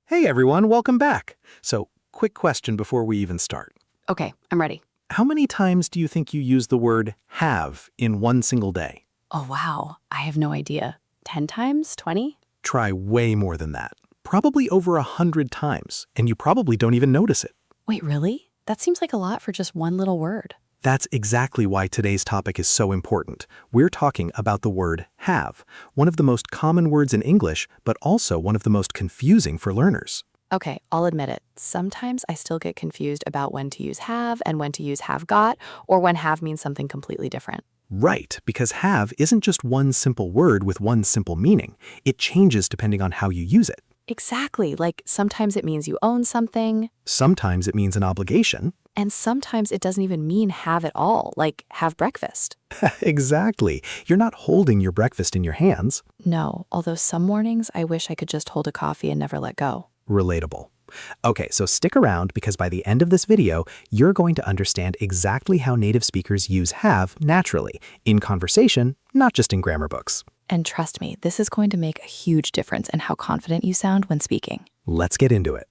Hey everyone, welcome back. Quick question before we even start. Okay, I'm ready. How many times do you think you use the word have in one single day? Oh, wow. I have no idea. 10 times? 20? Try way more than that. Probably over 100 times, and you probably don't even notice it. Wait, really? That seems like a lot for just one little word. That's exactly why today's topic is so important. We're talking about the word have, one of the most common words in English, but also one of the most confusing for learners. Okay, I'll admit it. Sometimes I still get confused about when to use have and when to use have got, or when have means something completely different. Right, because have isn't just one simple word with one simple meaning. It changes depending on how you use it. Exactly. Like sometimes it means you own something, Sometimes it means an obligation. and sometimes it doesn't even mean have at all, like have breakfast. Exactly. You're not holding your breakfast in your hands. No, although some mornings I wish I could just hold a coffee and never let go. Relatable. Okay, so stick around because by the end of this video, you're going to understand exactly how native speakers use have naturally, in conversation, not just in grammar books. And trust me, this is going to make a huge difference in how confident you sound when speaking. Let's get into it.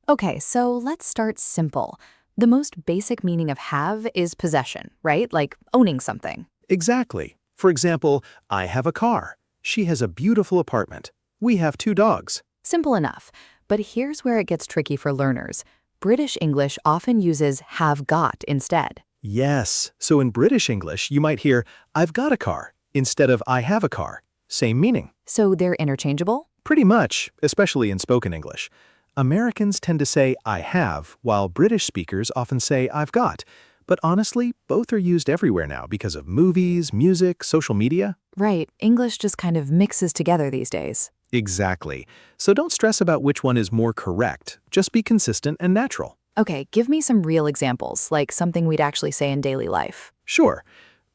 Okay, so let's start simple. The most basic meaning of have is possession, right? Like owning something. Exactly. For example, I have a car. She has a beautiful apartment. We have 2 dogs. Simple enough. But here's where it gets tricky for learners. British English often uses have got instead. Yes, so in British English, you might hear, I've got a car, instead of I have a car. Same meaning. So they're interchangeable? Pretty much, especially in spoken English. Americans tend to say I have, while British speakers often say I've got. But honestly, both are used everywhere now because of movies, music, social media. Right, English just kind of mixes together these days. Exactly. So don't stress about which one is more correct. Just be consistent and natural. Okay, give me some real examples, like something we'd actually say in daily life. Sure.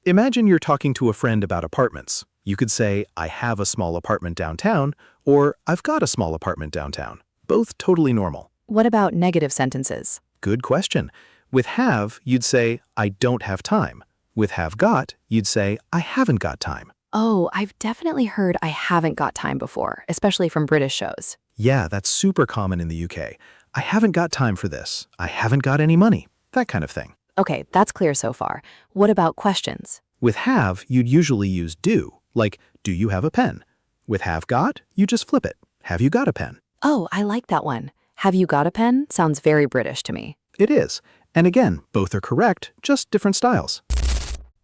Imagine you're talking to a friend about apartments. You could say, I have a small apartment downtown, or I've got a small apartment downtown. Both totally normal. What about negative sentences? Good question. With have, you'd say, I don't have time. With have got, you'd say, I haven't got time. Oh, I've definitely heard I haven't got time before, especially from British shows. Yeah, that's super common in the UK. I haven't got time for this. I haven't got any money. That kind of thing. Okay, that's clear so far. What about questions? With have, you'd usually use do, like, do you have a pen? With have got, you just flip it. Have you got a pen? Oh, I like that one. Have you got a pen? Sounds very British to me. It is. And again, both are correct, just different styles.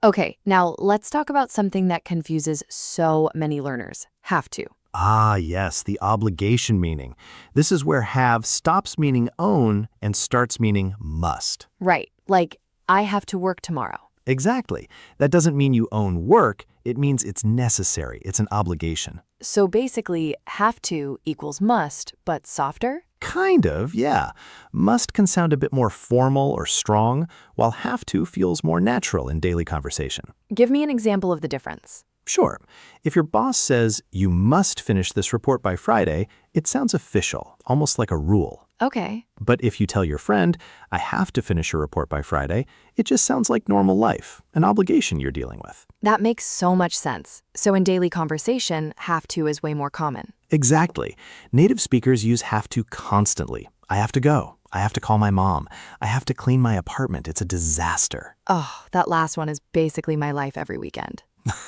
Okay, now let's talk about something that confuses so many learners. Have to. Ah, yes, the obligation meaning. This is where have stops meaning own and starts meaning must. Right, like I have to work tomorrow. Exactly. That doesn't mean you own work, it means it's necessary, it's an obligation. So basically, have to equals must, but softer? Kind of, yeah. Must can sound a bit more formal or strong, while have to feels more natural in daily conversation. Give me an example of the difference. Sure, if your boss says you must finish this report by Friday, it sounds official, almost like a rule. Okay. But if you tell your friend, I have to finish your report by Friday, it just sounds like normal life, an obligation you're dealing with. That makes so much sense. So in daily conversation, have to is way more common. Exactly. Native speakers use have to constantly. I have to go. I have to call my mom. I have to clean my apartment. It's a disaster. Oh, that last one is basically my life every weekend.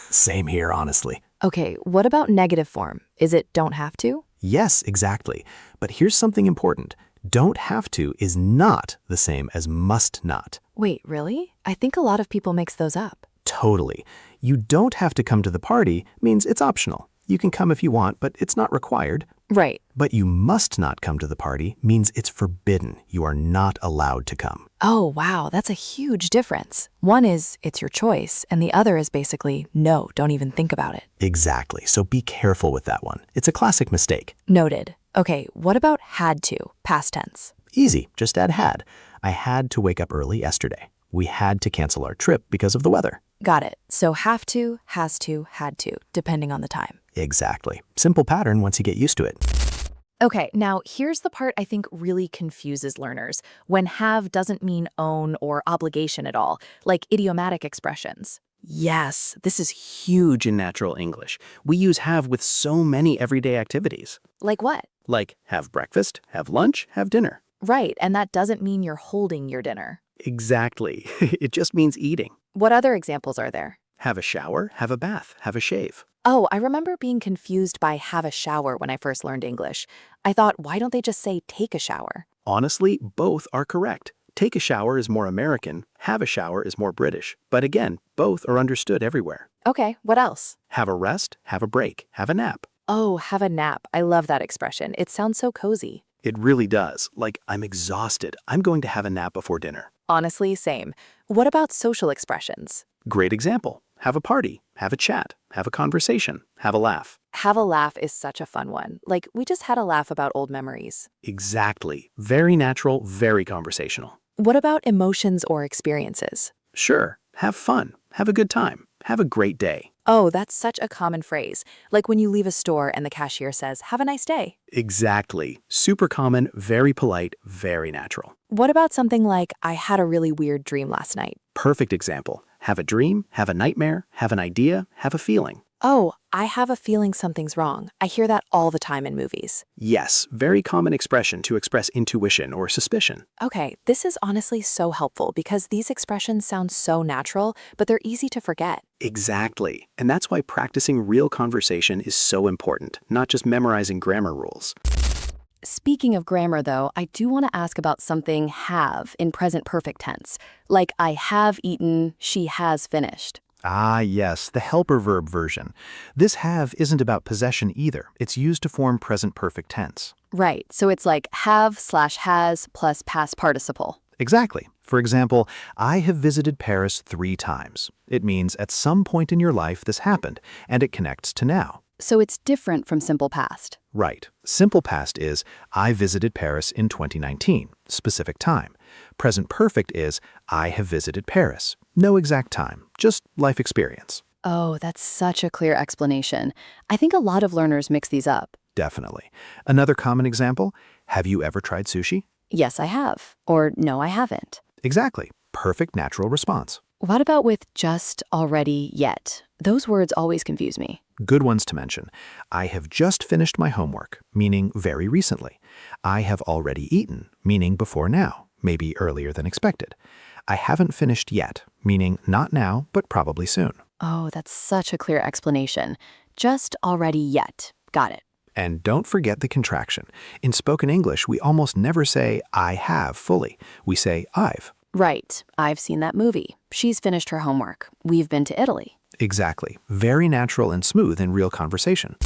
Same here, honestly. Okay, what about negative form? Is it don't have to? Yes, exactly. But here's something important. Don't have to is not the same as must not. Wait, really? I think a lot of people mix those up. Totally. You don't have to come to the party means it's optional. You can come if you want, but it's not required. Right. But you must not come to the party means it's forbidden. You are not allowed to come. Oh, wow, that's a huge difference. One is it's your choice, and the other is basically no, don't even think about it. Exactly. So be careful with that one. It's a classic mistake. Noted. Okay, what about had to, past tense? Easy. Just add had. I had to wake up early yesterday. We had to cancel our trip because of the weather. Got it. So have to, has to, had to, depending on the time. Exactly. Simple pattern once you get used to it. Okay, now here's the part I think really confuses learners, when have doesn't mean own or obligation at all, like idiomatic expressions. Yes, this is huge in natural English. We use have with so many everyday activities. Like what? Like have breakfast, have lunch, have dinner. Right, and that doesn't mean you're holding your dinner. Exactly. It just means eating. What other examples are there? Have a shower, have a bath, have a shave. Oh, I remember being confused by have a shower when I first learned English. I thought, why don't they just say take a shower? Honestly, both are correct. Take a shower is more American, have a shower is more British. But again, both are understood everywhere. Okay, what else? Have a rest, have a break, have a nap. Oh, have a nap. I love that expression. It sounds so cozy. It really does. Like, I'm exhausted. I'm going to have a nap before dinner. Honestly, same. What about social expressions? Great example. Have a party, have a chat, have a conversation, have a laugh. Have a laugh is such a fun one. Like, we just had a laugh about old memories. Exactly. Very natural, very conversational. What about emotions or experiences? Sure. Have fun. Have a good time. Have a great day. Oh, that's such a common phrase. Like when you leave a store and the cashier says, have a nice day. Exactly. Super common, very polite, very natural. What about something like, I had a really weird dream last night? Perfect example. Have a dream, have a nightmare, have an idea, have a feeling. Oh, I have a feeling something's wrong. I hear that all the time in movies. Yes, very common expression to express intuition or suspicion. Okay, this is honestly so helpful because these expressions sound so natural, but they're easy to forget. Exactly. And that's why practicing real conversation is so important, not just memorizing grammar rules. Speaking of grammar, though, I do want to ask about something have in present perfect tense. Like, I have eaten, she has finished. Ah, yes, the helper verb version. This have isn't about possession either. It's used to form present perfect tense. Right, so it's like have/has plus past participle. Exactly. For example, I have visited Paris 3 times. It means at some point in your life this happened, and it connects to now. So it's different from simple past. Right. Simple past is, I visited Paris in 2019, specific time. Present perfect is, I have visited Paris. No exact time, just life experience. Oh, that's such a clear explanation. I think a lot of learners mix these up. Definitely. Another common example, have you ever tried sushi? Yes, I have. Or no, I haven't. Exactly. Perfect natural response. What about with just, already, yet? Those words always confuse me. Good ones to mention. I have just finished my homework, meaning very recently. I have already eaten, meaning before now, maybe earlier than expected. I haven't finished yet, meaning not now, but probably soon. Oh, that's such a clear explanation. Just, already, yet. Got it. And don't forget the contraction. In spoken English, we almost never say I have fully. We say I've. Right. I've seen that movie. She's finished her homework. We've been to Italy. Exactly. Very natural and smooth in real conversation.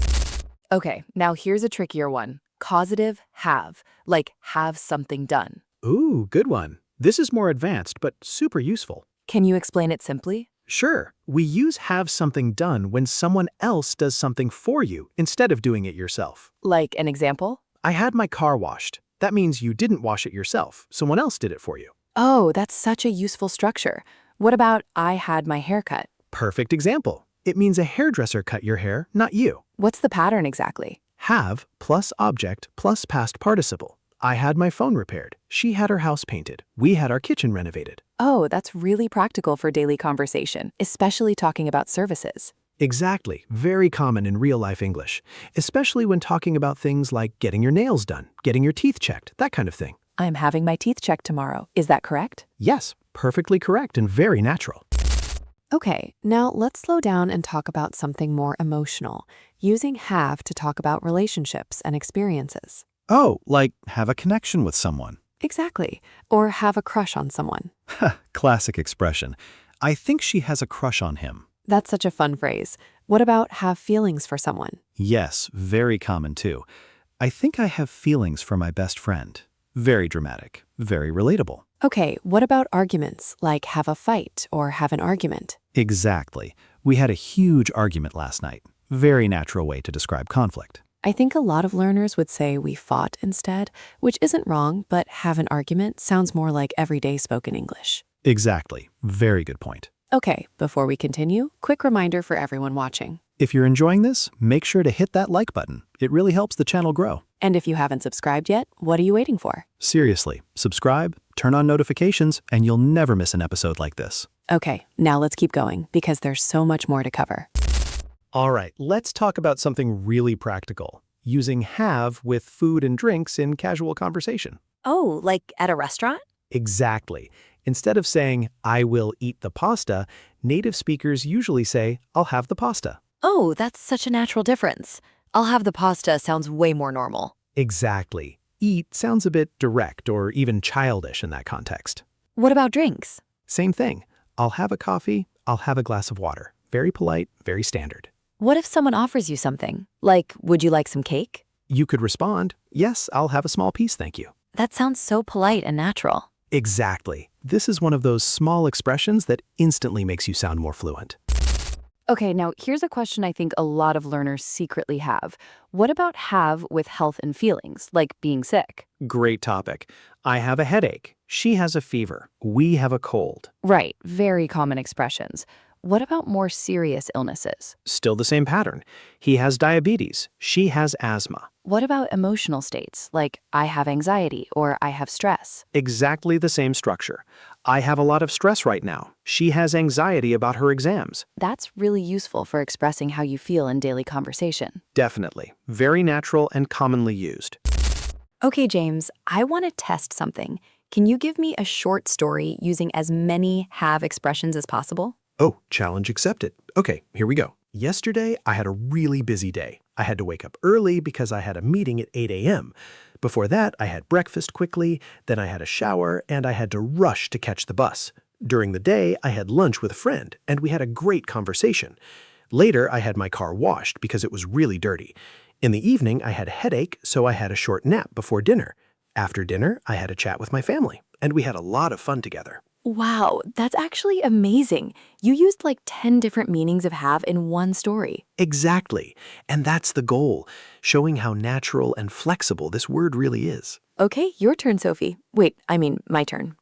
Okay, now here's a trickier one. Causative have, like have something done. Ooh, good one. This is more advanced, but super useful. Can you explain it simply? Sure, we use have something done when someone else does something for you instead of doing it yourself. Like an example? I had my car washed. That means you didn't wash it yourself. Someone else did it for you. Oh, that's such a useful structure. What about I had my hair cut? Perfect example. It means a hairdresser cut your hair, not you. What's the pattern exactly? Have plus object plus past participle. I had my phone repaired. She had her house painted. We had our kitchen renovated. Oh, that's really practical for daily conversation, especially talking about services. Exactly. Very common in real-life English, especially when talking about things like getting your nails done, getting your teeth checked, that kind of thing. I'm having my teeth checked tomorrow. Is that correct? Yes, perfectly correct and very natural. Okay, now let's slow down and talk about something more emotional, using have to talk about relationships and experiences. Oh, like have a connection with someone. Exactly. Or have a crush on someone. Classic expression. I think she has a crush on him. That's such a fun phrase. What about have feelings for someone? Yes, very common too. I think I have feelings for my best friend. Very dramatic, very relatable. Okay, what about arguments, like have a fight or have an argument? Exactly. We had a huge argument last night. Very natural way to describe conflict. I think a lot of learners would say we fought instead, which isn't wrong, but have an argument sounds more like everyday spoken English. Exactly. Very good point. Okay, before we continue, quick reminder for everyone watching. If you're enjoying this, make sure to hit that like button. It really helps the channel grow. And if you haven't subscribed yet, what are you waiting for? Seriously, subscribe, turn on notifications, and you'll never miss an episode like this. Okay, now let's keep going because there's so much more to cover. All right, let's talk about something really practical. Using have with food and drinks in casual conversation. Oh, like at a restaurant? Exactly. Instead of saying, I will eat the pasta, native speakers usually say, I'll have the pasta. Oh, that's such a natural difference. I'll have the pasta sounds way more normal. Exactly. Eat sounds a bit direct or even childish in that context. What about drinks? Same thing. I'll have a coffee, I'll have a glass of water. Very polite, very standard. What if someone offers you something? Like, would you like some cake? You could respond, yes, I'll have a small piece, thank you. That sounds so polite and natural. Exactly. This is one of those small expressions that instantly makes you sound more fluent. Okay, now here's a question I think a lot of learners secretly have. What about have with health and feelings, like being sick? Great topic. I have a headache. She has a fever. We have a cold. Right, very common expressions. What about more serious illnesses? Still the same pattern. He has diabetes. She has asthma. What about emotional states, like I have anxiety or I have stress? Exactly the same structure. I have a lot of stress right now. She has anxiety about her exams. That's really useful for expressing how you feel in daily conversation. Definitely. Very natural and commonly used. Okay, James, I want to test something. Can you give me a short story using as many have expressions as possible? Oh, challenge accepted. Okay, here we go. Yesterday, I had a really busy day. I had to wake up early because I had a meeting at 8 a.m. Before that, I had breakfast quickly, then I had a shower, and I had to rush to catch the bus. During the day, I had lunch with a friend, and we had a great conversation. Later, I had my car washed because it was really dirty. In the evening, I had a headache, so I had a short nap before dinner. After dinner, I had a chat with my family, and we had a lot of fun together. Wow, that's actually amazing. You used like 10 different meanings of have in one story. Exactly. And that's the goal, showing how natural and flexible this word really is. Okay, your turn, Sophie. Wait, I mean, my turn.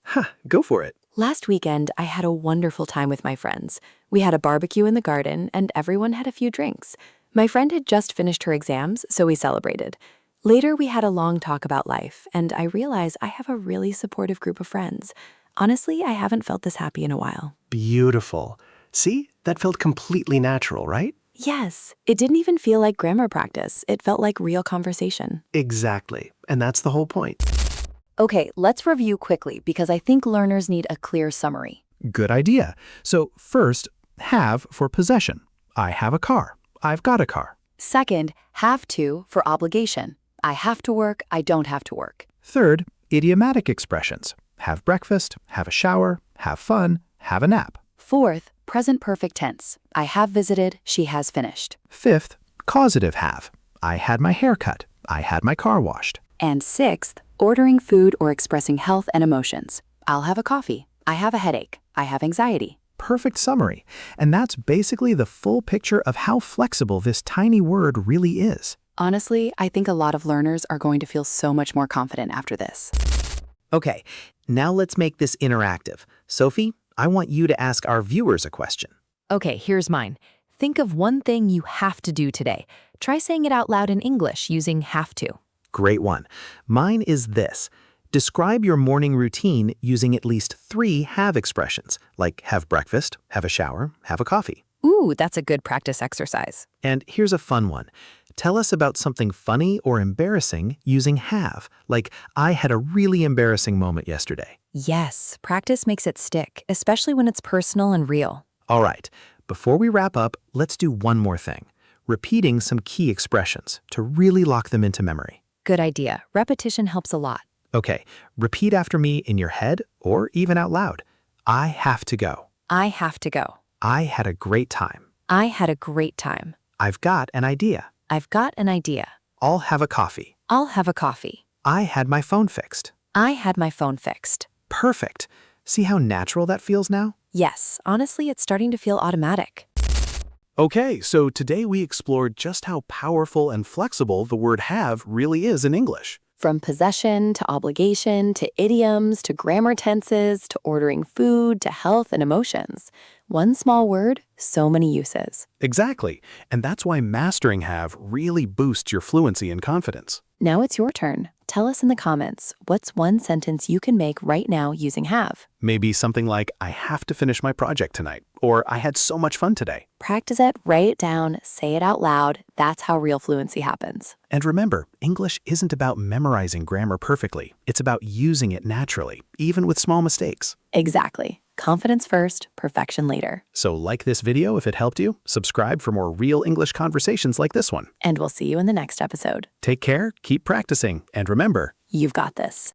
Go for it. Last weekend, I had a wonderful time with my friends. We had a barbecue in the garden, and everyone had a few drinks. My friend had just finished her exams, so we celebrated. Later, we had a long talk about life, and I realized I have a really supportive group of friends. Honestly, I haven't felt this happy in a while. Beautiful. See, that felt completely natural, right? Yes, it didn't even feel like grammar practice. It felt like real conversation. Exactly. And that's the whole point. Okay, let's review quickly because I think learners need a clear summary. Good idea. So first, have for possession. I have a car. I've got a car. Second, have to for obligation. I have to work, I don't have to work. Third, idiomatic expressions. Have breakfast, have a shower, have fun, have a nap. Fourth, present perfect tense. I have visited, she has finished. Fifth, causative have. I had my hair cut. I had my car washed. And sixth, ordering food or expressing health and emotions. I'll have a coffee. I have a headache. I have anxiety. Perfect summary. And that's basically the full picture of how flexible this tiny word really is. Honestly, I think a lot of learners are going to feel so much more confident after this. Okay, now let's make this interactive. Sophie, I want you to ask our viewers a question. Okay, here's mine. Think of one thing you have to do today. Try saying it out loud in English using have to. Great one. Mine is this. Describe your morning routine using at least 3 have expressions, like have breakfast, have a shower, have a coffee. Ooh, that's a good practice exercise. And here's a fun one. Tell us about something funny or embarrassing using have, like I had a really embarrassing moment yesterday. Yes, practice makes it stick, especially when it's personal and real. All right, before we wrap up, let's do one more thing. Repeating some key expressions to really lock them into memory. Good idea. Repetition helps a lot. Okay, repeat after me in your head or even out loud. I have to go. I have to go. I had a great time. I had a great time. I've got an idea. I've got an idea. I'll have a coffee. I'll have a coffee. I had my phone fixed. I had my phone fixed. Perfect. See how natural that feels now? Yes, honestly, it's starting to feel automatic. Okay, so today we explored just how powerful and flexible the word have really is in English. From possession to obligation to idioms to grammar tenses to ordering food to health and emotions. One small word, so many uses. Exactly. And that's why mastering have really boosts your fluency and confidence. Now it's your turn. Tell us in the comments, what's one sentence you can make right now using have? Maybe something like, I have to finish my project tonight, or I had so much fun today. Practice it, write it down, say it out loud. That's how real fluency happens. And remember, English isn't about memorizing grammar perfectly. It's about using it naturally, even with small mistakes. Exactly. Confidence first, perfection later. So like this video if it helped you, subscribe for more real English conversations like this one. And we'll see you in the next episode. Take care, keep practicing, and remember, You've got this.